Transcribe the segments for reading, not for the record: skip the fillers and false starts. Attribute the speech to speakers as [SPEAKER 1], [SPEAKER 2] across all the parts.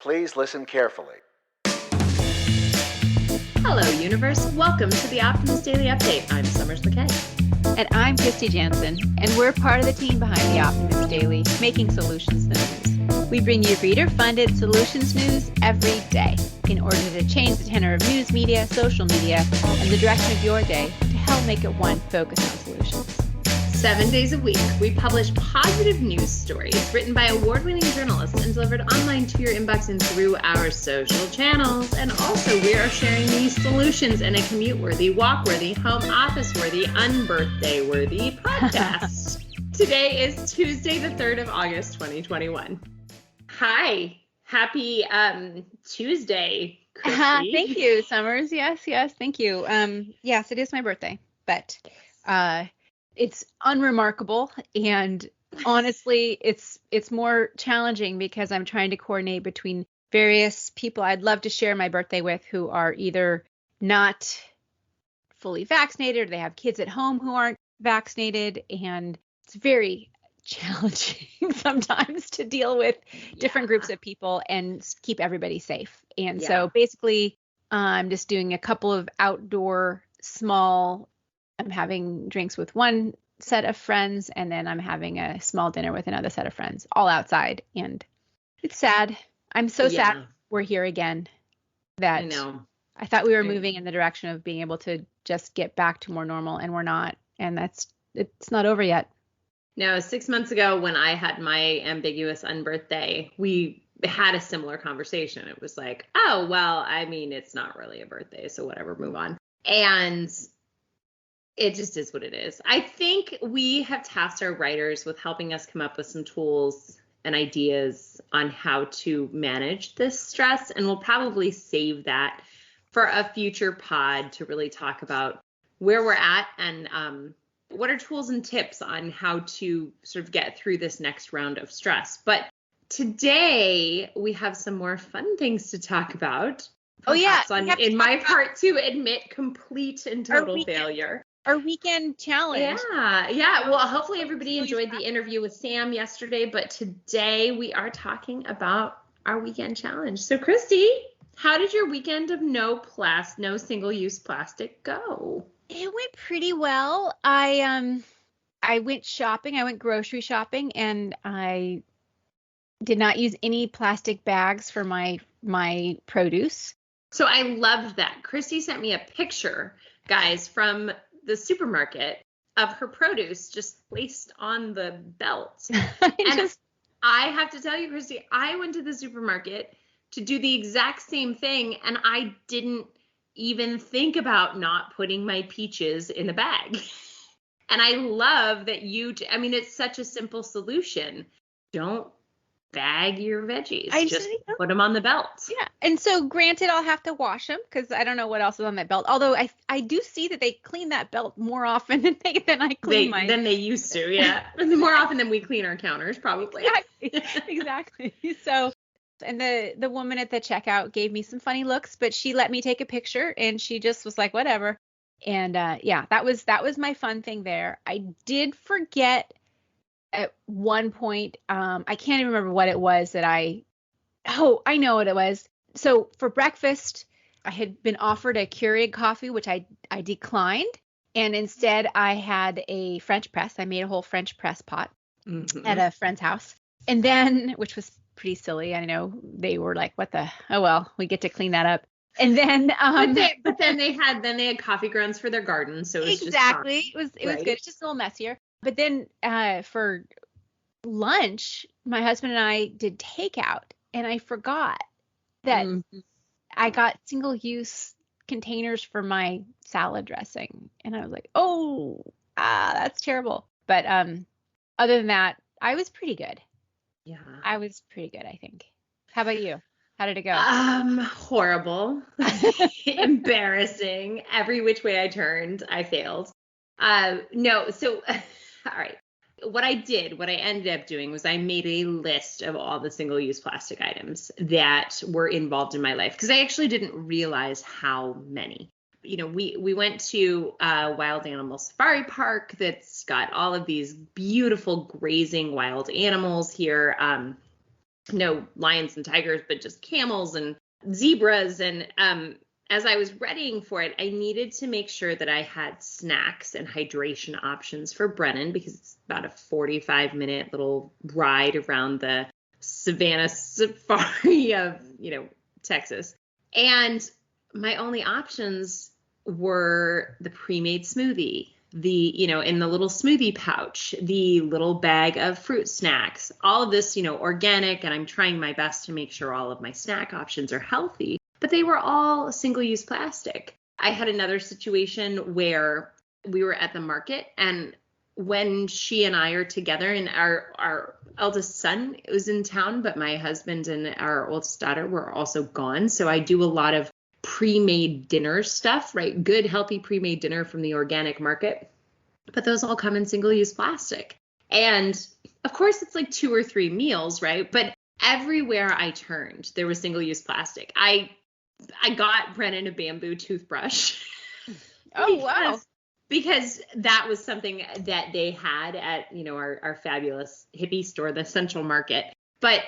[SPEAKER 1] Please listen carefully.
[SPEAKER 2] Hello, universe. Welcome to the Optimist Daily Update. I'm Summers McKay.
[SPEAKER 3] And I'm Kristy Jansen, and we're part of the team behind the Optimist Daily, making solutions news. We bring you reader-funded solutions news every day in order to change the tenor of news media, social media, and the direction of your day to help make it one focused on solutions.
[SPEAKER 2] 7 days a week, we publish positive news stories written by award-winning journalists and delivered online to your inbox and through our social channels. And also, we are sharing these solutions in a commute-worthy, walk-worthy, home office-worthy, unbirthday-worthy podcast. Today is Tuesday, the 3rd of August, 2021. Hi. Happy Tuesday, Kristy.
[SPEAKER 3] Thank you, Summers. Yes, thank you. Yes, it is my birthday, but it's unremarkable, and honestly, it's more challenging because I'm trying to coordinate between various people I'd love to share my birthday with who are either not fully vaccinated or they have kids at home who aren't vaccinated, and it's very challenging sometimes to deal with different groups of people and keep everybody safe. And so basically, I'm just doing a couple of outdoor small. I'm having drinks with one set of friends, and then I'm having a small dinner with another set of friends, all outside. And it's sad. I'm so sad we're here again. That
[SPEAKER 2] I know.
[SPEAKER 3] I thought we were moving in the direction of being able to just get back to more normal, and we're not. And it's not over yet.
[SPEAKER 2] No, 6 months ago when I had my ambiguous unbirthday, we had a similar conversation. It was like, oh, well, I mean, it's not really a birthday, so whatever, move on. And it just is what it is. I think we have tasked our writers with helping us come up with some tools and ideas on how to manage this stress. And we'll probably save that for a future pod to really talk about where we're at and what are tools and tips on how to sort of get through this next round of stress. But today we have some more fun things to talk about. In my part to admit complete and total failure.
[SPEAKER 3] Our weekend challenge.
[SPEAKER 2] Yeah. Well, hopefully everybody enjoyed the interview with Sam yesterday, but today we are talking about our weekend challenge. So, Kristy, how did your weekend of no single-use plastic go?
[SPEAKER 3] It went pretty well. I went shopping. I went grocery shopping, and I did not use any plastic bags for my produce.
[SPEAKER 2] So I loved that. Kristy sent me a picture, guys, from the supermarket of her produce just placed on the belt. I have to tell you, Kristy, I went to the supermarket to do the exact same thing, and I didn't even think about not putting my peaches in a bag. And I love that it's such a simple solution. Don't bag your veggies. Just put them on the belt.
[SPEAKER 3] Yeah. And so granted, I'll have to wash them because I don't know what else is on that belt. Although I do see that they clean that belt more often than I clean mine.
[SPEAKER 2] Than they used to, yeah. More often than we clean our counters, probably.
[SPEAKER 3] Exactly. So, and the woman at the checkout gave me some funny looks, but she let me take a picture and she just was like, whatever. And that was my fun thing there. I did forget at one point, I can't even remember what it was that I know what it was. So for breakfast, I had been offered a Keurig coffee, which I declined. And instead I had a French press. I made a whole French press pot at a friend's house. And then, which was pretty silly. I know they were like, we get to clean that up. And then,
[SPEAKER 2] but then they had coffee grounds for their garden. So it was
[SPEAKER 3] exactly. It was good. It's just a little messier. But then for lunch, my husband and I did takeout, and I forgot that I got single-use containers for my salad dressing. And I was like, that's terrible. But other than that, I was pretty good.
[SPEAKER 2] Yeah.
[SPEAKER 3] I was pretty good, I think. How about you? How did it go?
[SPEAKER 2] Horrible. Embarrassing. Every which way I turned, I failed. No, so all right. What I ended up doing was I made a list of all the single-use plastic items that were involved in my life because I actually didn't realize how many. We went to a wild animal safari park that's got all of these beautiful grazing wild animals here. no lions and tigers, but just camels and zebras. And as I was readying for it, I needed to make sure that I had snacks and hydration options for Brennan, because it's about a 45-minute little ride around the Savannah Safari of, Texas. And my only options were the pre-made smoothie, in the little smoothie pouch, the little bag of fruit snacks, all of this, organic. And I'm trying my best to make sure all of my snack options are healthy, but they were all single-use plastic. I had another situation where we were at the market, and when she and I are together, and our eldest son was in town, but my husband and our oldest daughter were also gone. So I do a lot of pre-made dinner stuff, right? Good, healthy pre-made dinner from the organic market. But those all come in single-use plastic. And of course, it's like 2 or 3 meals, right? But everywhere I turned, there was single-use plastic. I got Brennan a bamboo toothbrush.
[SPEAKER 3] Oh, wow.
[SPEAKER 2] Because that was something that they had at, our fabulous hippie store, the Central Market. But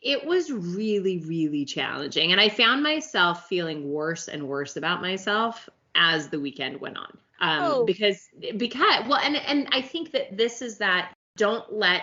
[SPEAKER 2] it was really, really challenging. And I found myself feeling worse and worse about myself as the weekend went on. Because and I think that this is that don't let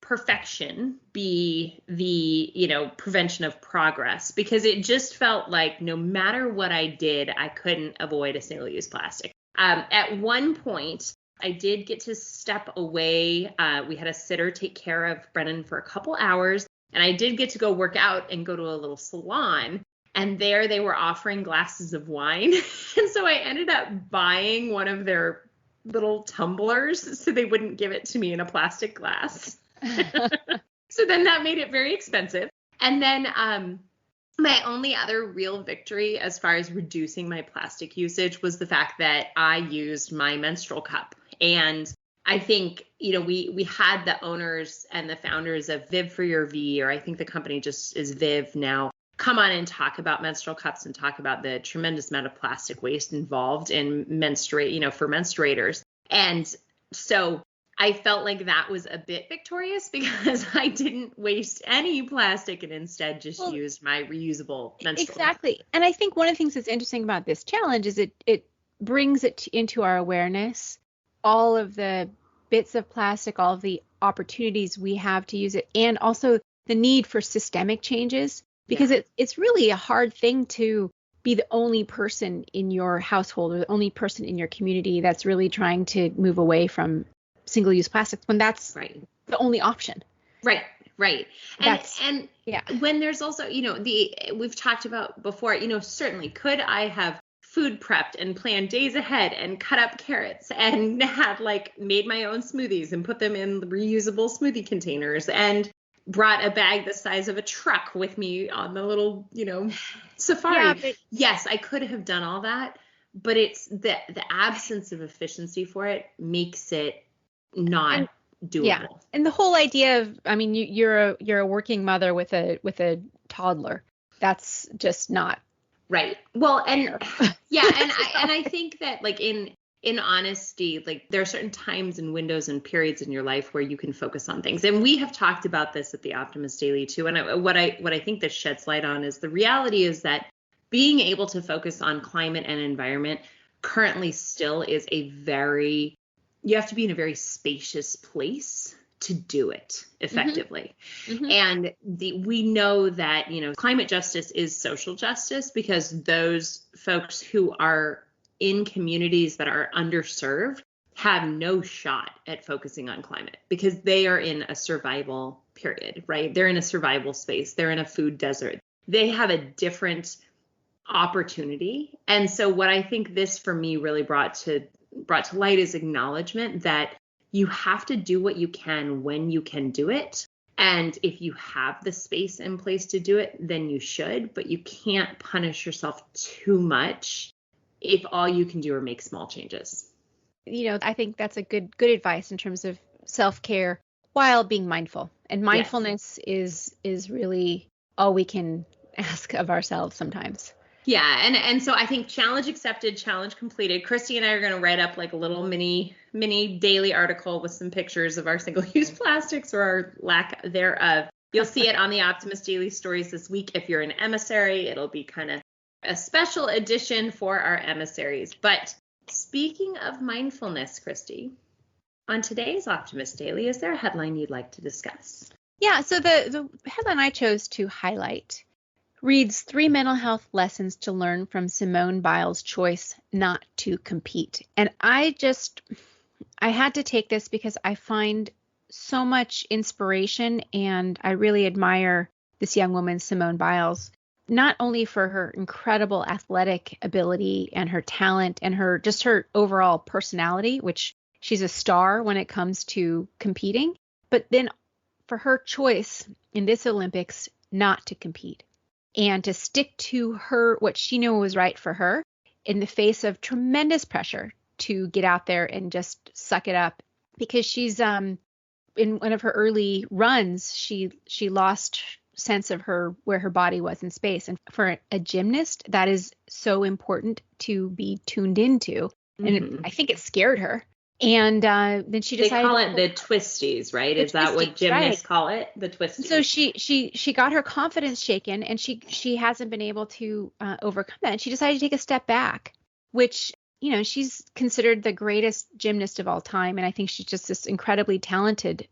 [SPEAKER 2] perfection be the, prevention of progress, because it just felt like no matter what I did, I couldn't avoid a single-use plastic. At one point, I did get to step away. We had a sitter take care of Brennan for a couple hours, and I did get to go work out and go to a little salon. And there they were offering glasses of wine. And so I ended up buying one of their little tumblers so they wouldn't give it to me in a plastic glass. So then that made it very expensive. And then my only other real victory as far as reducing my plastic usage was the fact that I used my menstrual cup. And I think, we had the owners and the founders of Viv for Your V, or I think the company just is Viv now, come on and talk about menstrual cups and talk about the tremendous amount of plastic waste involved in for menstruators. And so I felt like that was a bit victorious, because I didn't waste any plastic and instead just used my reusable menstrual
[SPEAKER 3] Exactly. Cup. And I think one of the things that's interesting about this challenge is it brings it into our awareness, all of the bits of plastic, all of the opportunities we have to use it, and also the need for systemic changes, because it's really a hard thing to be the only person in your household or the only person in your community that's really trying to move away from single-use plastics when that's the only option.
[SPEAKER 2] Right. And when there's also, we've talked about before, certainly could I have food prepped and planned days ahead and cut up carrots and had made my own smoothies and put them in reusable smoothie containers and brought a bag the size of a truck with me on the little, safari. Yeah, but yes, I could have done all that, but it's the absence of efficiency for it makes it not doable.
[SPEAKER 3] Yeah. And the whole idea of, you're a working mother with a toddler. That's just not
[SPEAKER 2] right. Well, and I think that in honesty, there are certain times and windows and periods in your life where you can focus on things. And we have talked about this at the Optimist Daily too. And what I think this sheds light on is the reality is that being able to focus on climate and environment currently still is you have to be in a very spacious place to do it effectively. Mm-hmm. And we know that, climate justice is social justice, because those folks who are in communities that are underserved have no shot at focusing on climate, because they are in a survival period, right? They're in a survival space. They're in a food desert. They have a different opportunity. And so what I think this for me really brought to light is acknowledgement that you have to do what you can when you can do it. And if you have the space in place to do it, then you should, but you can't punish yourself too much if all you can do are make small changes.
[SPEAKER 3] I think that's a good advice in terms of self-care while being mindful. And mindfulness is really all we can ask of ourselves sometimes.
[SPEAKER 2] Yeah. And so I think challenge accepted, challenge completed. Kristy and I are going to write up a little mini daily article with some pictures of our single-use plastics or our lack thereof. You'll see it on the Optimist Daily stories this week. If you're an emissary, it'll be kind of a special edition for our emissaries. But speaking of mindfulness, Kristy, on today's Optimist Daily, is there a headline you'd like to discuss?
[SPEAKER 3] Yeah, so the headline I chose to highlight reads 3 mental health lessons to learn from Simone Biles' choice not to compete. And I had to take this because I find so much inspiration, and I really admire this young woman, Simone Biles, not only for her incredible athletic ability and her talent and her overall personality, which she's a star when it comes to competing, but then for her choice in this Olympics not to compete and to stick to what she knew was right for her in the face of tremendous pressure to get out there and just suck it up. Because she's in one of her early runs, she lost sense of where her body was in space. And for a gymnast, that is so important to be tuned into. And I think it scared her. And then she decided.
[SPEAKER 2] They call it the twisties, right? Is that what gymnasts call it? The twisties.
[SPEAKER 3] So she got her confidence shaken, and she hasn't been able to overcome that. And she decided to take a step back, which, she's considered the greatest gymnast of all time. And I think she's just this incredibly talented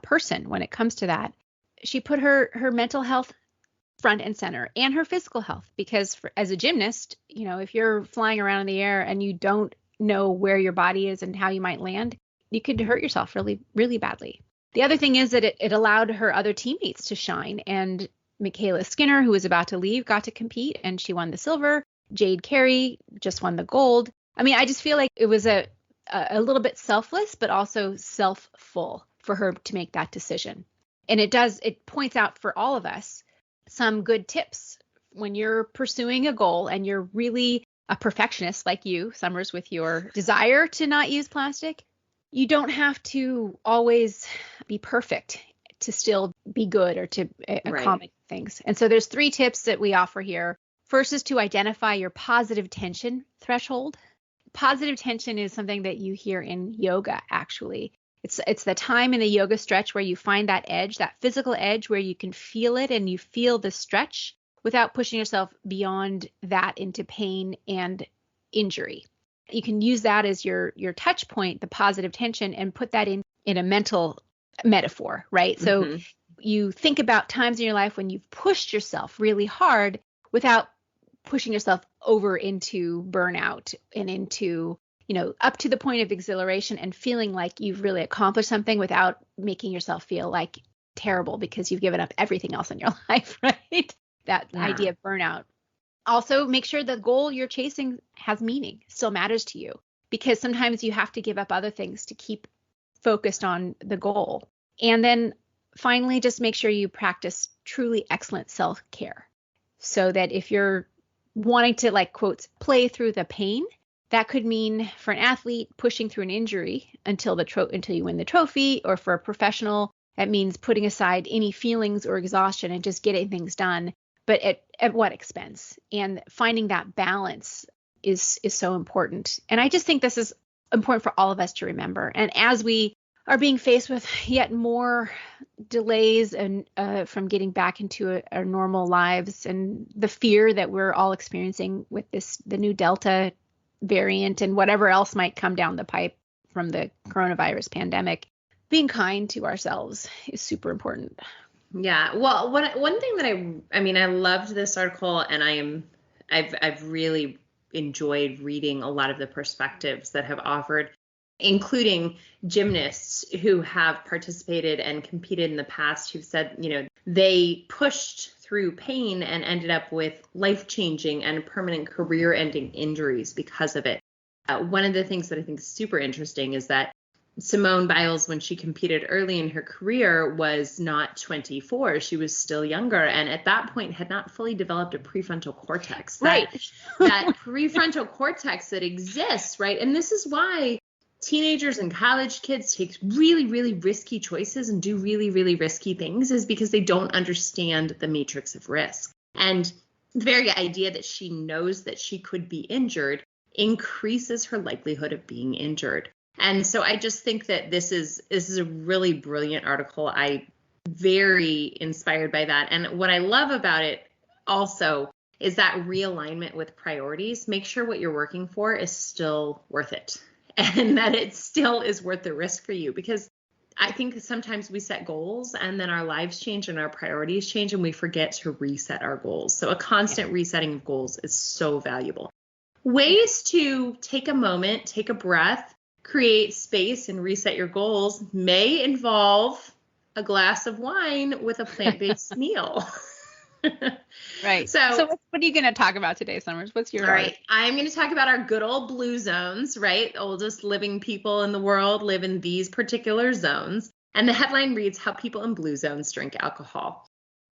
[SPEAKER 3] person when it comes to that. She put her mental health front and center, and her physical health, because as a gymnast, if you're flying around in the air and you don't know where your body is and how you might land, you could hurt yourself really, really badly. The other thing is that it allowed her other teammates to shine. And Michaela Skinner, who was about to leave, got to compete, and she won the silver. Jade Carey just won the gold. I mean, I just feel like it was a little bit selfless, but also self-full for her to make that decision. And it points out for all of us some good tips when you're pursuing a goal and you're really a perfectionist like you, Summers, with your desire to not use plastic. You don't have to always be perfect to still be good or to accommodate things. And so there's 3 tips that we offer here. First is to identify your positive tension threshold. Positive tension is something that you hear in yoga, actually. It's the time in the yoga stretch where you find that edge, that physical edge where you can feel it and you feel the stretch without pushing yourself beyond that into pain and injury. You can use that as your touch point, the positive tension, and put that in a mental metaphor, right? So you think about times in your life when you've pushed yourself really hard without pushing yourself over into burnout and into, up to the point of exhilaration and feeling like you've really accomplished something without making yourself feel like terrible because you've given up everything else in your life, right? That idea of burnout. Also, make sure the goal you're chasing has meaning, still matters to you, because sometimes you have to give up other things to keep focused on the goal. And then finally, just make sure you practice truly excellent self-care, so that if you're wanting to, like, quotes, play through the pain, that could mean for an athlete pushing through an injury until you win the trophy, or for a professional, that means putting aside any feelings or exhaustion and just getting things done. But at what expense? And finding that balance is so important. And I just think this is important for all of us to remember. And as we are being faced with yet more delays and from getting back into our normal lives, and the fear that we're all experiencing with the new Delta variant and whatever else might come down the pipe from the coronavirus pandemic, being kind to ourselves is super important.
[SPEAKER 2] Yeah. Well, one thing that I loved this article, and I've really enjoyed reading a lot of the perspectives that have offered, including gymnasts who have participated and competed in the past, who've said, they pushed through pain and ended up with life-changing and permanent career-ending injuries because of it. One of the things that I think is super interesting is that Simone Biles, when she competed early in her career, was not 24. She was still younger, and at that point had not fully developed a prefrontal cortex.
[SPEAKER 3] Right.
[SPEAKER 2] That prefrontal cortex that exists, right? And this is why teenagers and college kids take really, really risky choices and do really, really risky things, is because they don't understand the matrix of risk. And the very idea that she knows that she could be injured increases her likelihood of being injured. And so I just think that this is a really brilliant article. I very inspired by that. And what I love about it also is that realignment with priorities. Make sure what you're working for is still worth it and that it still is worth the risk for you. Because I think sometimes we set goals and then our lives change and our priorities change and we forget to reset our goals. So a constant resetting of goals is so valuable. Ways to take a moment, take a breath, create space and reset your goals may involve a glass of wine with a plant-based meal.
[SPEAKER 3] Right. So what are you going to talk about today, Summers? What's your...
[SPEAKER 2] All right. I'm going to talk about our good old blue zones, right? Oldest living people in the world live in these particular zones. And the headline reads, How People in Blue Zones Drink Alcohol.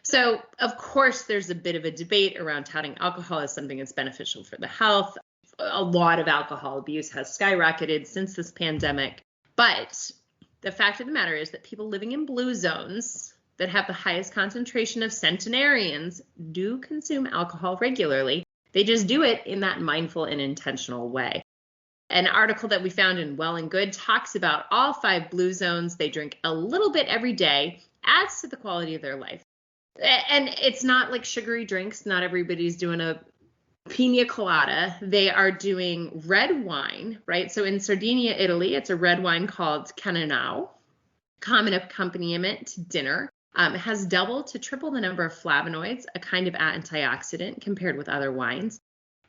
[SPEAKER 2] So, of course, there's a bit of a debate around touting alcohol as something that's beneficial for the health. A lot of alcohol abuse has skyrocketed since this pandemic. But the fact of the matter is that people living in blue zones that have the highest concentration of centenarians do consume alcohol regularly. They just do it in that mindful and intentional way. An article that we found in Well and Good talks about all 5 blue zones. They drink a little bit every day, adds to the quality of their life. And it's not like sugary drinks. Not everybody's doing a pina colada. They are doing red wine, right? So in Sardinia, Italy, it's a red wine called Cannonau, common accompaniment to dinner. It has double to triple the number of flavonoids, a kind of antioxidant compared with other wines.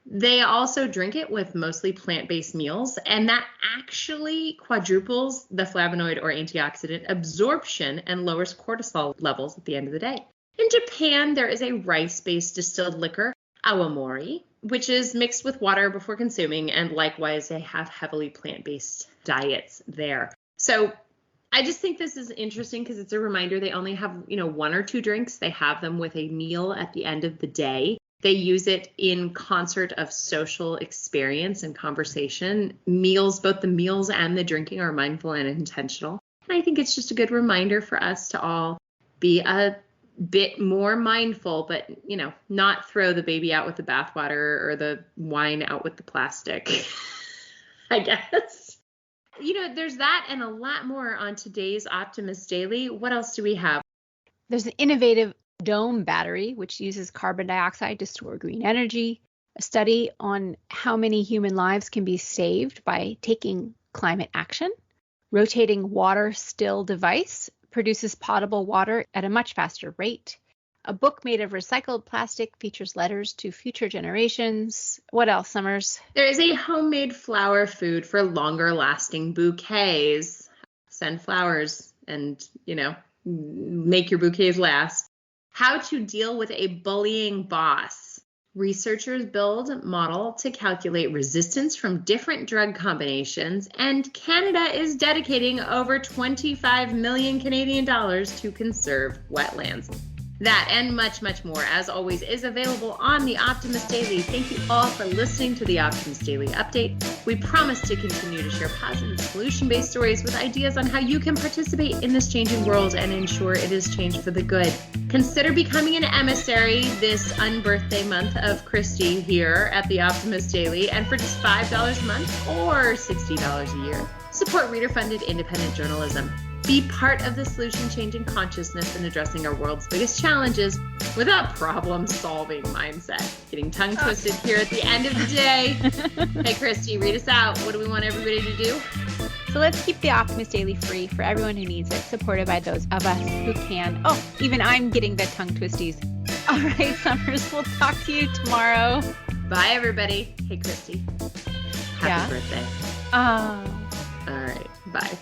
[SPEAKER 2] They also drink it with mostly plant-based meals, and that actually quadruples the flavonoid or antioxidant absorption and lowers cortisol levels at the end of the day. In Japan, there is a rice-based distilled liquor, awamori, which is mixed with water before consuming, and likewise, they have heavily plant-based diets there. So I just think this is interesting because it's a reminder they only have, 1 or 2 drinks. They have them with a meal at the end of the day. They use it in concert of social experience and conversation. Meals, both the meals and the drinking are mindful and intentional. And I think it's just a good reminder for us to all be a bit more mindful, but, not throw the baby out with the bathwater or the wine out with the plastic, I guess. There's that and a lot more on today's Optimist Daily. What else do we have?
[SPEAKER 3] There's an innovative dome battery, which uses carbon dioxide to store green energy. A study on how many human lives can be saved by taking climate action. Rotating water still device produces potable water at a much faster rate. A book made of recycled plastic features letters to future generations. What else, Summers?
[SPEAKER 2] There is a homemade flower food for longer lasting bouquets. Send flowers and, make your bouquets last. How to deal with a bullying boss. Researchers build a model to calculate resistance from different drug combinations, and Canada is dedicating over 25 million Canadian dollars to conserve wetlands. That and much, much more, as always, is available on the Optimist Daily. Thank you all for listening to the Optimist Daily Update. We promise to continue to share positive, solution-based stories with ideas on how you can participate in this changing world and ensure it is changed for the good. Consider becoming an emissary this unbirthday month of Kristy here at the Optimist Daily, and for just $5 a month or $60 a year, support reader-funded independent journalism. Be part of the solution-changing consciousness in addressing our world's biggest challenges with a problem-solving mindset. Getting tongue-twisted here at the end of the day. Hey, Kristy, read us out. What do we want everybody to do?
[SPEAKER 3] So let's keep the Optimist Daily free for everyone who needs it, supported by those of us who can. Oh, even I'm getting the tongue twisties. All right, Summers, we'll talk to you tomorrow.
[SPEAKER 2] Bye, everybody. Hey, Kristy. Happy birthday.
[SPEAKER 3] Oh.
[SPEAKER 2] All right. Bye.